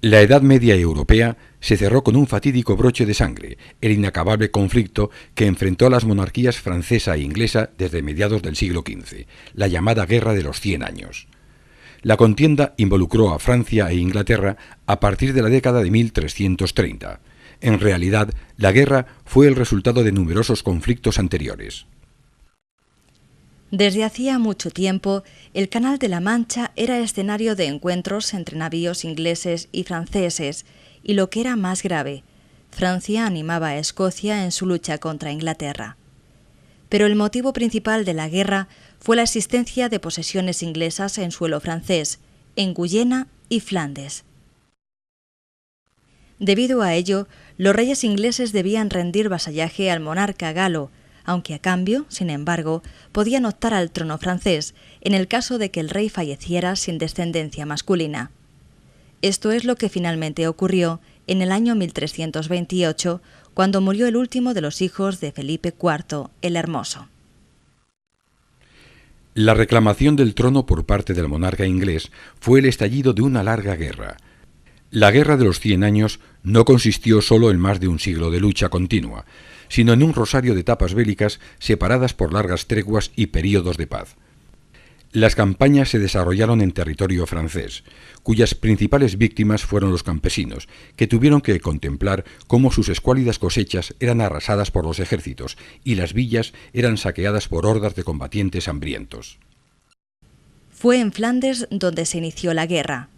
La Edad Media europea se cerró con un fatídico broche de sangre, el inacabable conflicto que enfrentó a las monarquías francesa e inglesa desde mediados del siglo XV, la llamada Guerra de los 100 años. La contienda involucró a Francia e Inglaterra a partir de la década de 1330. En realidad, la guerra fue el resultado de numerosos conflictos anteriores. Desde hacía mucho tiempo, el Canal de la Mancha era escenario de encuentros entre navíos ingleses y franceses, y lo que era más grave, Francia animaba a Escocia en su lucha contra Inglaterra. Pero el motivo principal de la guerra fue la existencia de posesiones inglesas en suelo francés, en Guyena y Flandes. Debido a ello, los reyes ingleses debían rendir vasallaje al monarca galo, aunque a cambio, sin embargo, podían optar al trono francés en el caso de que el rey falleciera sin descendencia masculina. Esto es lo que finalmente ocurrió en el año 1328, cuando murió el último de los hijos de Felipe IV, el Hermoso. La reclamación del trono por parte del monarca inglés fue el estallido de una larga guerra. La Guerra de los 100 años no consistió solo en más de un siglo de lucha continua, sino en un rosario de etapas bélicas separadas por largas treguas y períodos de paz. Las campañas se desarrollaron en territorio francés, cuyas principales víctimas fueron los campesinos, que tuvieron que contemplar cómo sus escuálidas cosechas eran arrasadas por los ejércitos y las villas eran saqueadas por hordas de combatientes hambrientos. Fue en Flandes donde se inició la guerra.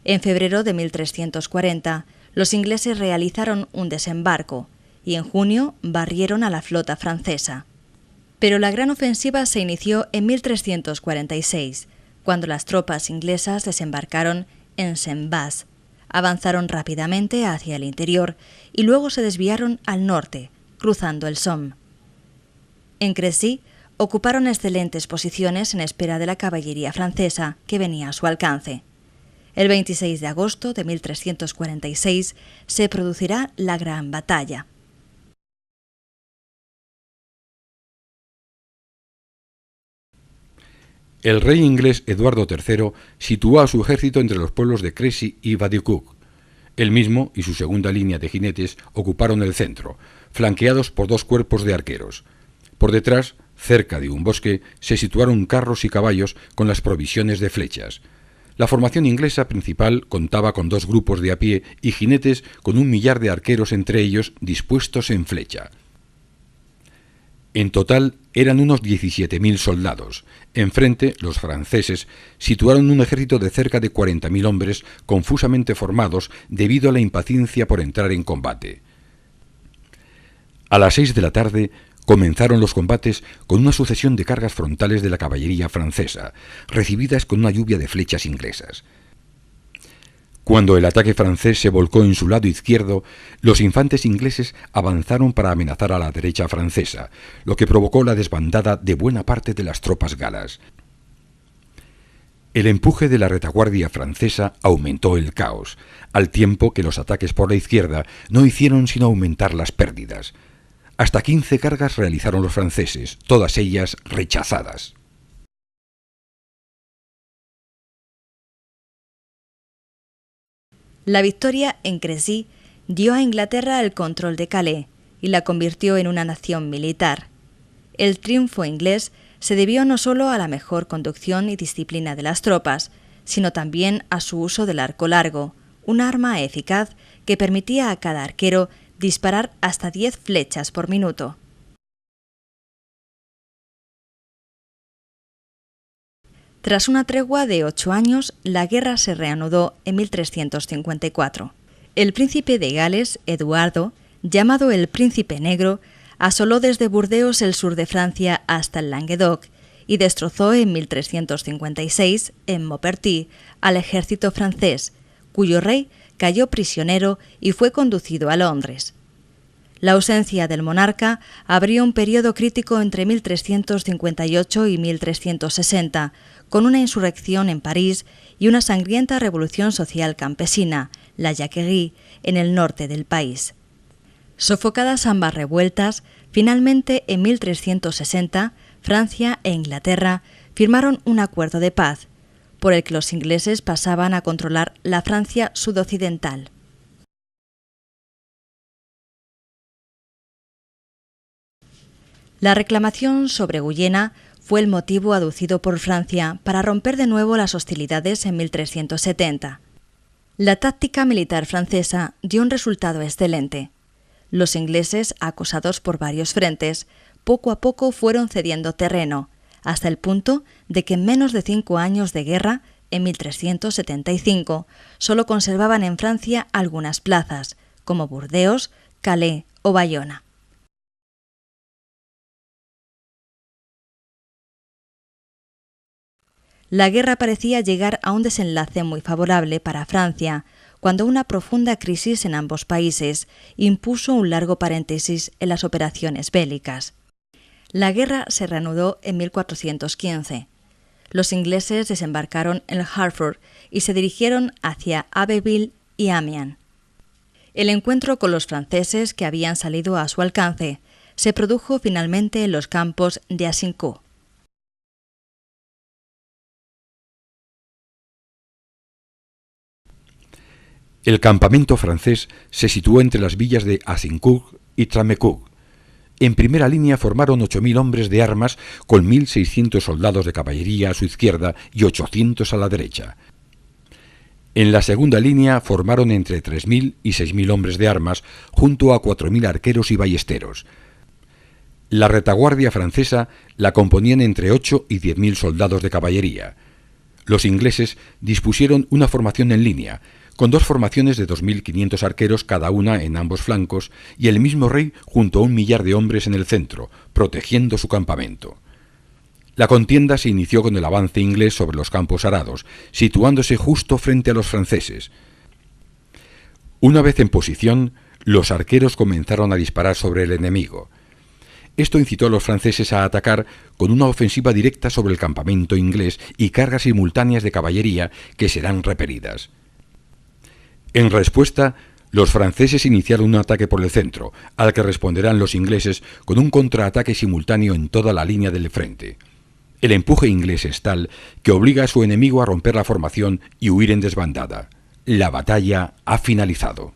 En febrero de 1340, los ingleses realizaron un desembarco y en junio barrieron a la flota francesa. Pero la gran ofensiva se inició en 1346, cuando las tropas inglesas desembarcaron en Saint-Bas, avanzaron rápidamente hacia el interior y luego se desviaron al norte, cruzando el Somme. En Crécy ocuparon excelentes posiciones en espera de la caballería francesa que venía a su alcance. El 26 de agosto de 1346 se producirá la gran batalla. El rey inglés Eduardo III situó a su ejército entre los pueblos de Crécy y Vaudecourt. Él mismo y su segunda línea de jinetes ocuparon el centro, flanqueados por dos cuerpos de arqueros. Por detrás, cerca de un bosque, se situaron carros y caballos con las provisiones de flechas. La formación inglesa principal contaba con dos grupos de a pie y jinetes con 1 millar de arqueros entre ellos dispuestos en flecha. En total eran unos 17.000 soldados. Enfrente, los franceses situaron un ejército de cerca de 40.000 hombres confusamente formados debido a la impaciencia por entrar en combate. A las 6 de la tarde comenzaron los combates con una sucesión de cargas frontales de la caballería francesa, recibidas con una lluvia de flechas inglesas. Cuando el ataque francés se volcó en su lado izquierdo, los infantes ingleses avanzaron para amenazar a la derecha francesa, lo que provocó la desbandada de buena parte de las tropas galas. El empuje de la retaguardia francesa aumentó el caos, al tiempo que los ataques por la izquierda no hicieron sino aumentar las pérdidas. Hasta 15 cargas realizaron los franceses, todas ellas rechazadas. La victoria en Crécy dio a Inglaterra el control de Calais y la convirtió en una nación militar. El triunfo inglés se debió no solo a la mejor conducción y disciplina de las tropas, sino también a su uso del arco largo, un arma eficaz que permitía a cada arquero disparar hasta 10 flechas por minuto. Tras una tregua de 8 años, la guerra se reanudó en 1354. El príncipe de Gales, Eduardo, llamado el Príncipe Negro, asoló desde Burdeos el sur de Francia hasta el Languedoc y destrozó en 1356, en Maupertuis, al ejército francés, cuyo rey cayó prisionero y fue conducido a Londres. La ausencia del monarca abrió un periodo crítico entre 1358 y 1360, con una insurrección en París y una sangrienta revolución social campesina, la Jacquerie, en el norte del país. Sofocadas ambas revueltas, finalmente en 1360, Francia e Inglaterra firmaron un acuerdo de paz, por el que los ingleses pasaban a controlar la Francia sudoccidental. La reclamación sobre Guyena fue el motivo aducido por Francia para romper de nuevo las hostilidades en 1370. La táctica militar francesa dio un resultado excelente. Los ingleses, acosados por varios frentes, poco a poco fueron cediendo terreno, hasta el punto de que en menos de 5 años de guerra, en 1375, solo conservaban en Francia algunas plazas, como Burdeos, Calais o Bayona. La guerra parecía llegar a un desenlace muy favorable para Francia, cuando una profunda crisis en ambos países impuso un largo paréntesis en las operaciones bélicas. La guerra se reanudó en 1415. Los ingleses desembarcaron en Hartford y se dirigieron hacia Abbeville y Amiens. El encuentro con los franceses que habían salido a su alcance se produjo finalmente en los campos de Azincourt. El campamento francés se situó entre las villas de Azincourt y Tramecourt. En primera línea formaron 8.000 hombres de armas con 1.600 soldados de caballería a su izquierda y 800 a la derecha. En la segunda línea formaron entre 3.000 y 6.000 hombres de armas junto a 4.000 arqueros y ballesteros. La retaguardia francesa la componían entre 8 y 10.000 soldados de caballería. Los ingleses dispusieron una formación en línea, con 2 formaciones de 2.500 arqueros cada una en ambos flancos y el mismo rey junto a 1 millar de hombres en el centro, protegiendo su campamento. La contienda se inició con el avance inglés sobre los campos arados, situándose justo frente a los franceses. Una vez en posición, los arqueros comenzaron a disparar sobre el enemigo. Esto incitó a los franceses a atacar con una ofensiva directa sobre el campamento inglés y cargas simultáneas de caballería que serán repelidas. En respuesta, los franceses iniciaron un ataque por el centro, al que responderán los ingleses con un contraataque simultáneo en toda la línea del frente. El empuje inglés es tal que obliga a su enemigo a romper la formación y huir en desbandada. La batalla ha finalizado.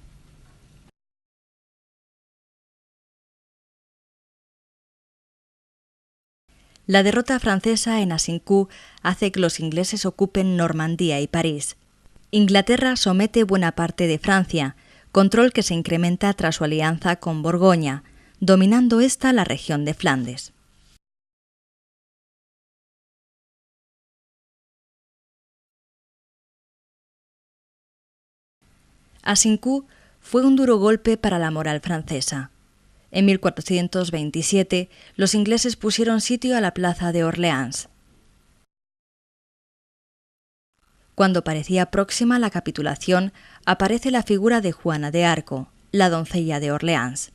La derrota francesa en Azincourt hace que los ingleses ocupen Normandía y París. Inglaterra somete buena parte de Francia, control que se incrementa tras su alianza con Borgoña, dominando esta la región de Flandes. Azincourt fue un duro golpe para la moral francesa. En 1427, los ingleses pusieron sitio a la plaza de Orleans. Cuando parecía próxima la capitulación, aparece la figura de Juana de Arco, la doncella de Orleans.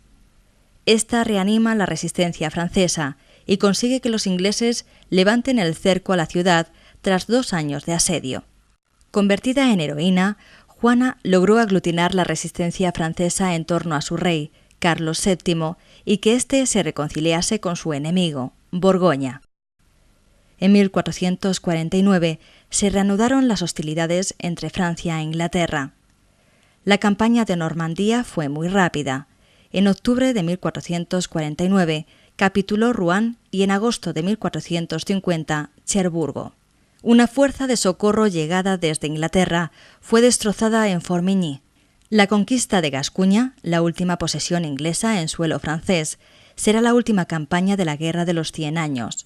Esta reanima la resistencia francesa y consigue que los ingleses levanten el cerco a la ciudad tras 2 años de asedio. Convertida en heroína, Juana logró aglutinar la resistencia francesa en torno a su rey, Carlos VII, y que éste se reconciliase con su enemigo, Borgoña. En 1449 se reanudaron las hostilidades entre Francia e Inglaterra. La campaña de Normandía fue muy rápida. En octubre de 1449 capituló Rouen y en agosto de 1450 Cherburgo. Una fuerza de socorro llegada desde Inglaterra fue destrozada en Formigny. La conquista de Gascuña, la última posesión inglesa en suelo francés, será la última campaña de la Guerra de los 100 años.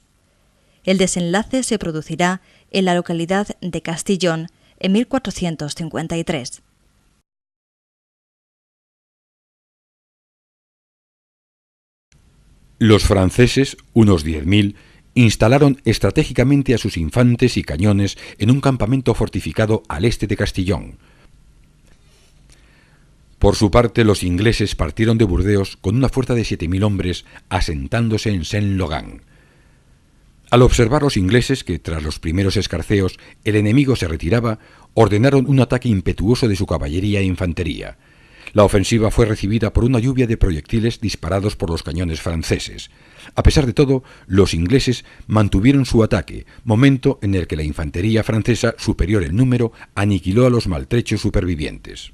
El desenlace se producirá en la localidad de Castillon en 1453. Los franceses, unos 10.000, instalaron estratégicamente a sus infantes y cañones en un campamento fortificado al este de Castillon. Por su parte, los ingleses partieron de Burdeos con una fuerza de 7.000 hombres, asentándose en Saint-Logan. Al observar los ingleses que, tras los primeros escarceos, el enemigo se retiraba, ordenaron un ataque impetuoso de su caballería e infantería. La ofensiva fue recibida por una lluvia de proyectiles disparados por los cañones franceses. A pesar de todo, los ingleses mantuvieron su ataque, momento en el que la infantería francesa, superior en número, aniquiló a los maltrechos supervivientes.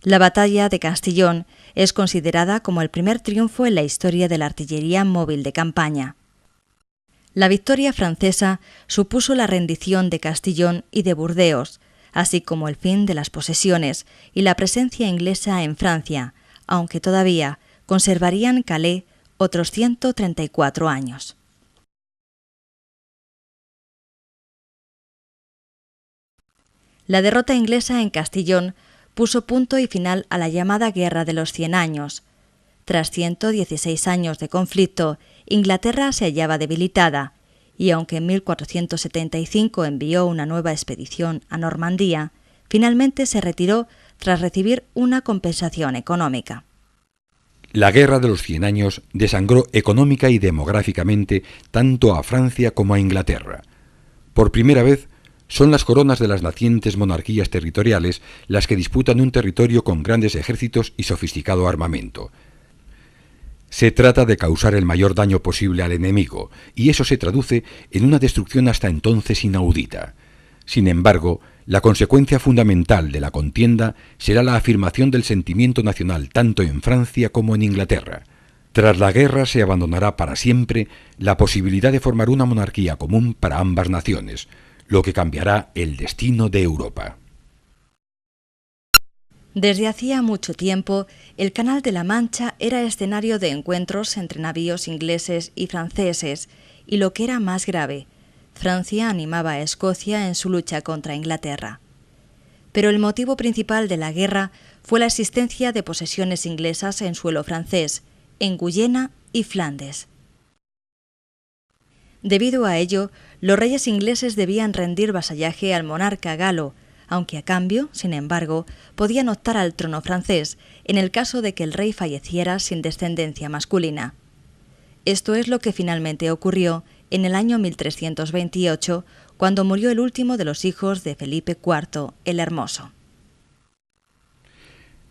La batalla de Castillón es considerada como el primer triunfo en la historia de la artillería móvil de campaña. La victoria francesa supuso la rendición de Castillón y de Burdeos, así como el fin de las posesiones y la presencia inglesa en Francia, aunque todavía conservarían Calais otros 134 años. La derrota inglesa en Castillón puso punto y final a la llamada Guerra de los 100 años. Tras 116 años de conflicto, Inglaterra se hallaba debilitada, y aunque en 1475 envió una nueva expedición a Normandía, finalmente se retiró tras recibir una compensación económica. La Guerra de los 100 años desangró económica y demográficamente tanto a Francia como a Inglaterra. Por primera vez, son las coronas de las nacientes monarquías territoriales las que disputan un territorio con grandes ejércitos y sofisticado armamento. Se trata de causar el mayor daño posible al enemigo, y eso se traduce en una destrucción hasta entonces inaudita. Sin embargo, la consecuencia fundamental de la contienda será la afirmación del sentimiento nacional tanto en Francia como en Inglaterra. Tras la guerra se abandonará para siempre la posibilidad de formar una monarquía común para ambas naciones, lo que cambiará el destino de Europa. Desde hacía mucho tiempo, el Canal de la Mancha era escenario de encuentros entre navíos ingleses y franceses, y lo que era más grave, Francia animaba a Escocia en su lucha contra Inglaterra. Pero el motivo principal de la guerra fue la existencia de posesiones inglesas en suelo francés, en Guyena y Flandes. Debido a ello, los reyes ingleses debían rendir vasallaje al monarca galo, aunque a cambio, sin embargo, podían optar al trono francés en el caso de que el rey falleciera sin descendencia masculina. Esto es lo que finalmente ocurrió en el año 1328, cuando murió el último de los hijos de Felipe IV el Hermoso.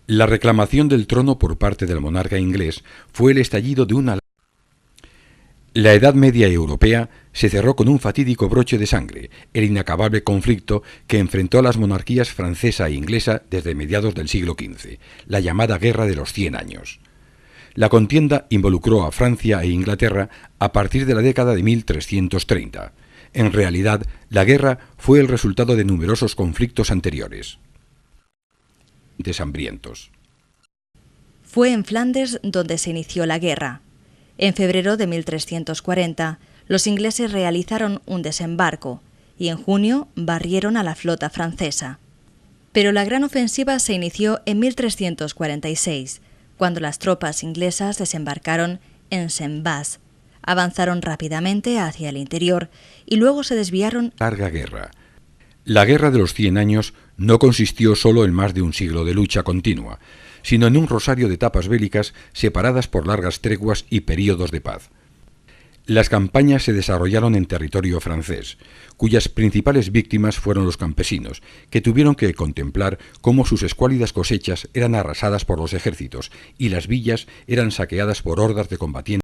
La reclamación del trono por parte del monarca inglés fue el estallido de una... La Edad Media europea se cerró con un fatídico broche de sangre, el inacabable conflicto que enfrentó a las monarquías francesa e inglesa desde mediados del siglo XV, la llamada Guerra de los 100 años. La contienda involucró a Francia e Inglaterra a partir de la década de 1330. En realidad, la guerra fue el resultado de numerosos conflictos anteriores. Hambrientos. Fue en Flandes donde se inició la guerra. En febrero de 1340, los ingleses realizaron un desembarco y en junio barrieron a la flota francesa. Pero la gran ofensiva se inició en 1346, cuando las tropas inglesas desembarcaron en Saint-Bas, avanzaron rápidamente hacia el interior y luego se desviaron. Larga guerra. La Guerra de los 100 años no consistió solo en más de un siglo de lucha continua, sino en un rosario de etapas bélicas separadas por largas treguas y períodos de paz. Las campañas se desarrollaron en territorio francés, cuyas principales víctimas fueron los campesinos, que tuvieron que contemplar cómo sus escuálidas cosechas eran arrasadas por los ejércitos y las villas eran saqueadas por hordas de combatientes.